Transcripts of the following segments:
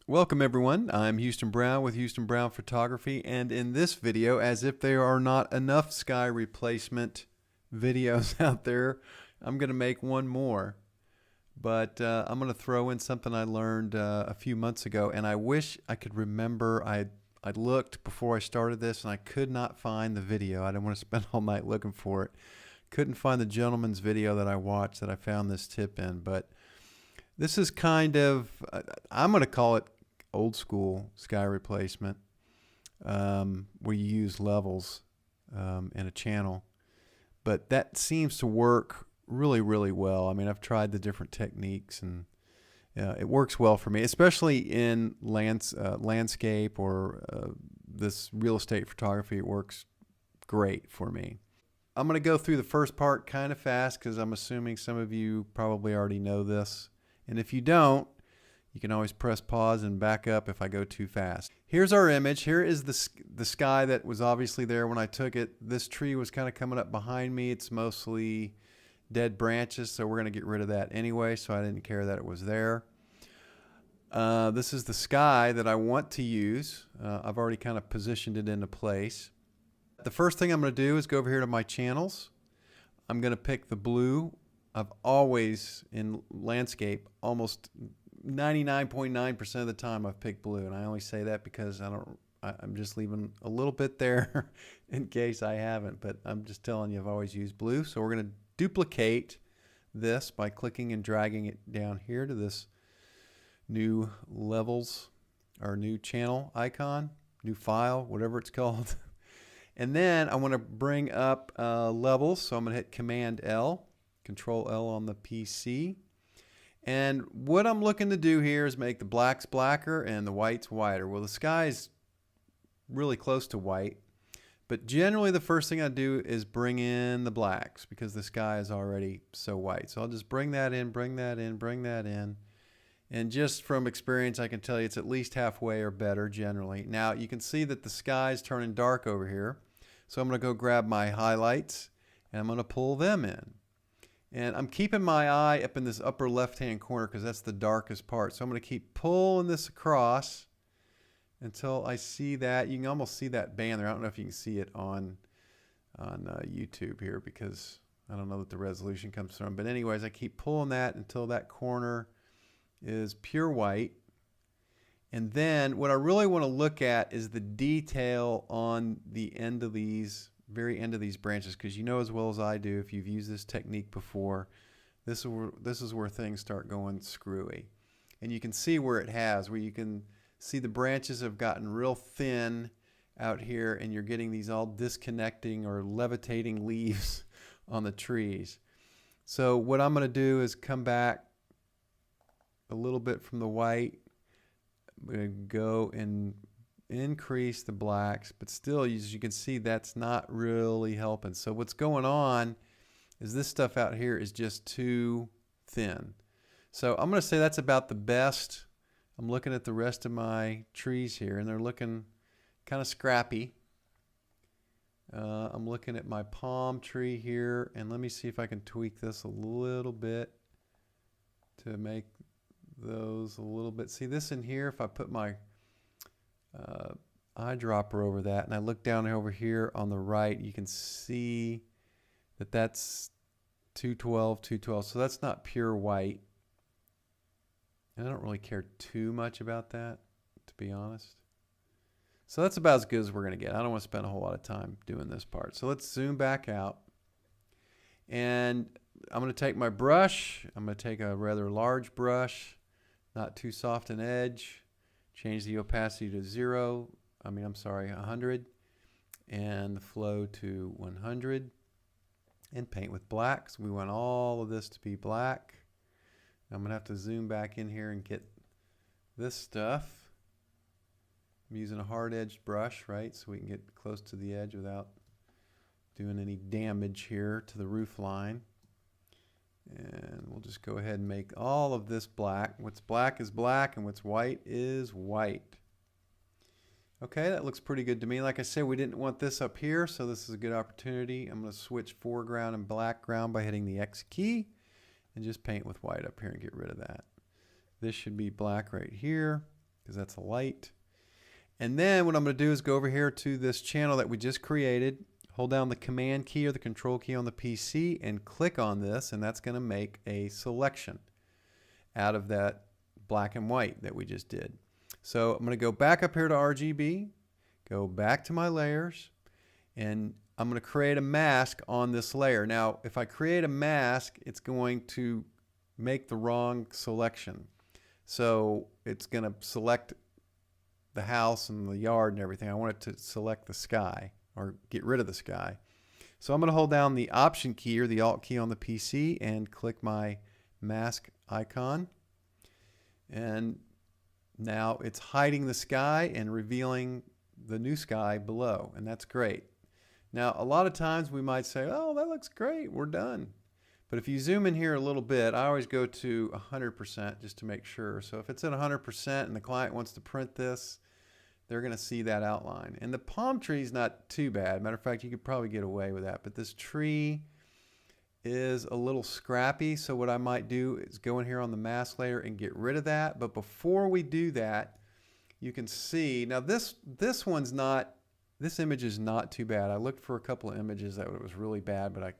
Welcome everyone, I'm Houston Brown with Houston Brown Photography, and in this video, as if there are not enough sky replacement videos out there, I'm going to make one more. But I'm going to throw in something I learned a few months ago, and I wish I could remember. I looked before I started this and I could not find the video. I didn't want to spend all night looking for it. Couldn't find the gentleman's video that I watched that I found this tip in, but this is kind of, I'm going to call it old school sky replacement, where you use levels in a channel. But that seems to work really, really well. I mean, I've tried the different techniques and it works well for me, especially in landscape or this real estate photography. It works great for me. I'm going to go through the first part kind of fast because I'm assuming some of you probably already know this. And if you don't, you can always press pause and back up if I go too fast. Here's our image. Here is the sky that was obviously there when I took it. This tree was kind of coming up behind me. It's mostly dead branches, so we're going to get rid of that anyway, so I didn't care that it was there. This is the sky that I want to use. I've already kind of positioned it into place. The first thing I'm going to do is go over here to my channels. I'm going to pick the blue. I've always, in landscape, almost 99.9% of the time I've picked blue, and I only say that because I'm just leaving a little bit there in case I haven't, but I'm just telling you I've always used blue. So we're going to duplicate this by clicking and dragging it down here to this new levels or new channel icon, new file, whatever it's called. And then I want to bring up levels, so I'm going to hit Command L, Control L on the PC. And what I'm looking to do here is make the blacks blacker and the whites whiter. Well, the sky is really close to white, but generally the first thing I do is bring in the blacks because the sky is already so white. So I'll just bring that in, bring that in, bring that in. And just from experience, I can tell you it's at least halfway or better generally. Now you can see that the sky is turning dark over here. So I'm going to go grab my highlights and I'm going to pull them in. And I'm keeping my eye up in this upper left-hand corner because that's the darkest part. So I'm going to keep pulling this across until I see that. You can almost see that band there. I don't know if you can see it on YouTube here because I don't know that the resolution comes from. But anyways, I keep pulling that until that corner is pure white. And then what I really want to look at is the detail on the end of these very end of these branches, because you know as well as I do, if you've used this technique before, this is where things start going screwy. And you can see where it has, where you can see the branches have gotten real thin out here and you're getting these all disconnecting or levitating leaves on the trees. So what I'm going to do is come back a little bit from the white. I'm going to go and increase the blacks, but still, as you can see, that's not really helping. So what's going on is this stuff out here is just too thin. So I'm going to say that's about the best. I'm looking at the rest of my trees here and they're looking kind of scrappy. I'm looking at my palm tree here, and let me see if I can tweak this a little bit to make those a little bit. See this in here, if I put my eyedropper over that and I look down over here on the right, you can see that that's 212, 212. So that's not pure white. And I don't really care too much about that, to be honest. So that's about as good as we're going to get. I don't want to spend a whole lot of time doing this part. So let's zoom back out. And I'm going to take my brush. I'm going to take a rather large brush, not too soft an edge. Change the opacity to 100, and the flow to 100, and paint with black. So we want all of this to be black. I'm going to have to zoom back in here and get this stuff. I'm using a hard-edged brush, right, so we can get close to the edge without doing any damage here to the roof line. And we'll just go ahead and make all of this black. What's black is black, and what's white is white. Okay, that looks pretty good to me. Like I said, we didn't want this up here, so this is a good opportunity. I'm going to switch foreground and background by hitting the X key and just paint with white up here and get rid of that. This should be black right here. because that's a light. And then what I'm going to do is go over here to this channel that we just created, hold down the command key or the control key on the PC and click on this, and that's going to make a selection out of that black and white that we just did. So I'm going to go back up here to RGB, go back to my layers, and I'm going to create a mask on this layer. Now, if I create a mask, it's going to make the wrong selection. So it's going to select the house and the yard and everything. I want it to select the sky or get rid of the sky. So I'm going to hold down the Option key or the Alt key on the PC and click my mask icon. And now it's hiding the sky and revealing the new sky below, and that's great. Now, a lot of times we might say, oh, that looks great, we're done. But if you zoom in here a little bit, I always go to 100% just to make sure. So if it's at 100% and the client wants to print this, they're going to see that outline. And the palm tree is not too bad. Matter of fact, you could probably get away with that. But this tree is a little scrappy, so what I might do is go in here on the mask layer and get rid of that. But before we do that, you can see, now this image is not too bad. I looked for a couple of images that was really bad, but I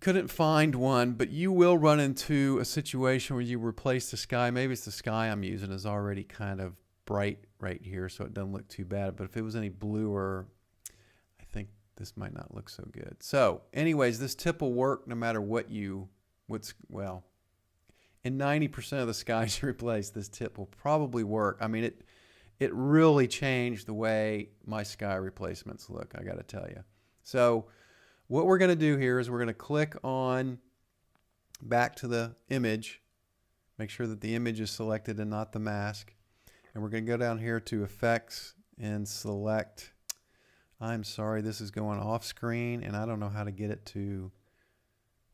couldn't find one. But you will run into a situation where you replace the sky. Maybe it's the sky I'm using is already kind of bright right here, so it doesn't look too bad. But if it was any bluer, I think this might not look so good. So anyways, this tip will work no matter well, in 90% of the skies you replace, this tip will probably work. I mean, it really changed the way my sky replacements look, I got to tell you. So what we're going to do here is we're going to click on back to the image, make sure that the image is selected and not the mask. And we're going to go down here to Effects and select, I'm sorry, this is going off screen and I don't know how to get it to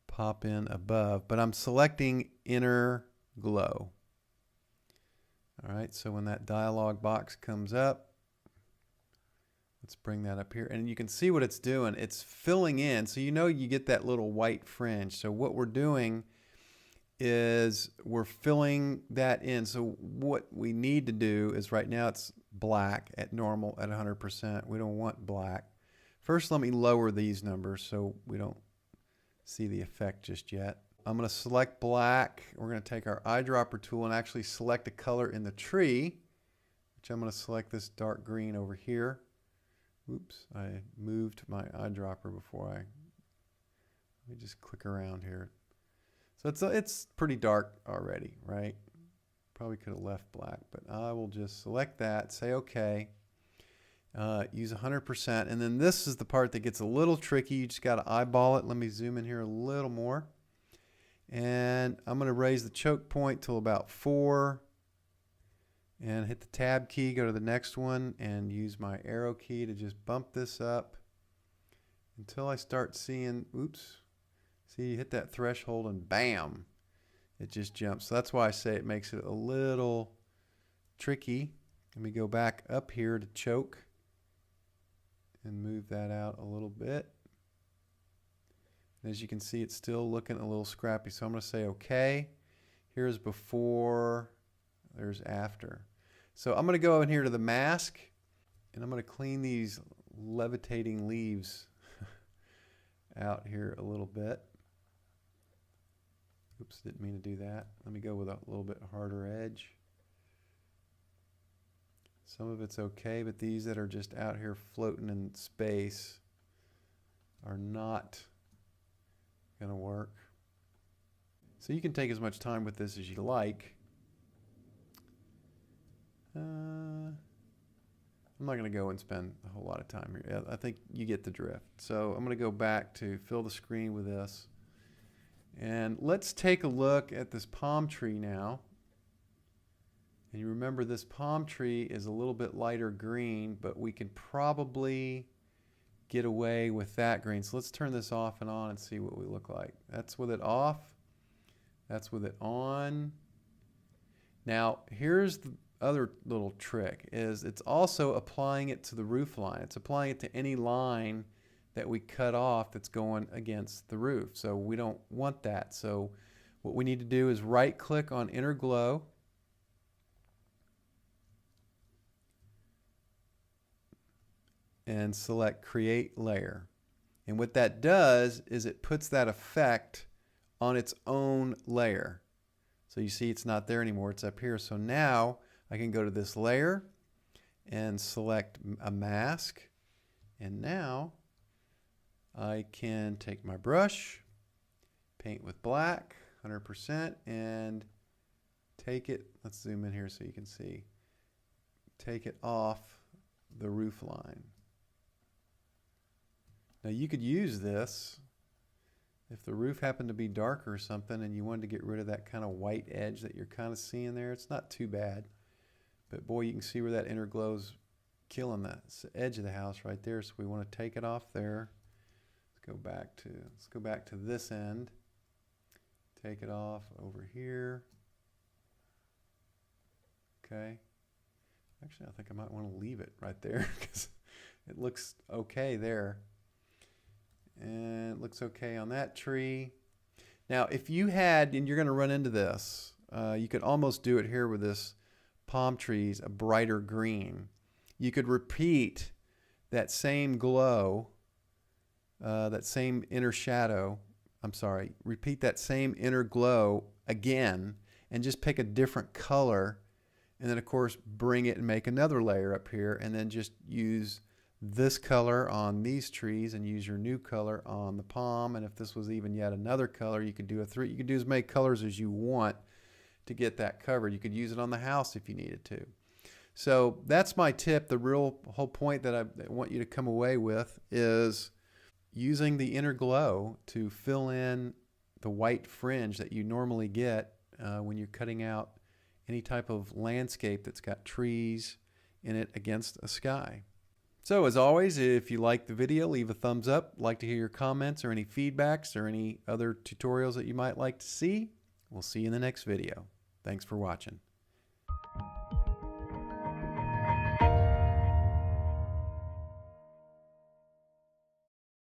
pop in above, but I'm selecting Inner Glow. All right, so when that dialog box comes up, let's bring that up here. And you can see what it's doing. It's filling in, so you know you get that little white fringe. So what we're doing is we're filling that in. So what we need to do is right now it's black at normal at 100%. We don't want black. First, let me lower these numbers so we don't see the effect just yet. I'm going to select black. We're going to take our eyedropper tool and actually select a color in the tree, which I'm going to select this dark green over here. Oops, I moved my eyedropper before let me just click around here. So it's pretty dark already, right? Probably could have left black, but I will just select that, say OK, use 100%, and then this is the part that gets a little tricky. You just got to eyeball it. Let me zoom in here a little more. And I'm going to raise the choke point till about 4 and hit the tab key, go to the next one and use my arrow key to just bump this up until I start seeing, oops, see, you hit that threshold and bam, it just jumps. So that's why I say it makes it a little tricky. Let me go back up here to choke and move that out a little bit. As you can see, it's still looking a little scrappy. So I'm going to say OK. Here's before, there's after. So I'm going to go in here to the mask, and I'm going to clean these levitating leaves out here a little bit. Oops, didn't mean to do that. Let me go with a little bit harder edge. Some of it's okay, but these that are just out here floating in space are not going to work. So you can take as much time with this as you like. I'm not going to go and spend a whole lot of time here. I think you get the drift. So I'm going to go back to fill the screen with this. And let's take a look at this palm tree now. And you remember this palm tree is a little bit lighter green, but we can probably get away with that green. So let's turn this off and on and see what we look like. That's with it off. That's with it on. Now, here's the other little trick, is it's also applying it to the roof line. It's applying it to any line that we cut off that's going against the roof. So we don't want that. So what we need to do is right click on Inner Glow, and select Create Layer. And what that does is it puts that effect on its own layer. So you see it's not there anymore, it's up here. So now I can go to this layer and select a mask. And now I can take my brush, paint with black, 100%, and take it, let's zoom in here so you can see, take it off the roof line. Now you could use this if the roof happened to be darker or something and you wanted to get rid of that kind of white edge that you're kind of seeing there. It's not too bad, but boy, you can see where that inner glow's killing that edge of the house right there. So we want to take it off there. Let's go back to this end. Take it off over here. Okay. Actually, I think I might want to leave it right there because it looks okay there. And it looks okay on that tree. Now, if you had, and you're going to run into this, you could almost do it here with this palm trees, a brighter green. You could repeat that same glow, that same inner shadow, repeat that same inner glow again and just pick a different color. And then, of course, bring it and make another layer up here and then just use this color on these trees and use your new color on the palm. And if this was even yet another color, you could do you could do as many colors as you want to get that covered. You could use it on the house if you needed to. So that's my tip. The whole point that I want you to come away with is using the inner glow to fill in the white fringe that you normally get when you're cutting out any type of landscape that's got trees in it against a sky. So as always, if you like the video, leave a thumbs up. Like to hear your comments or any feedbacks or any other tutorials that you might like to see. We'll see you in the next video. Thanks for watching.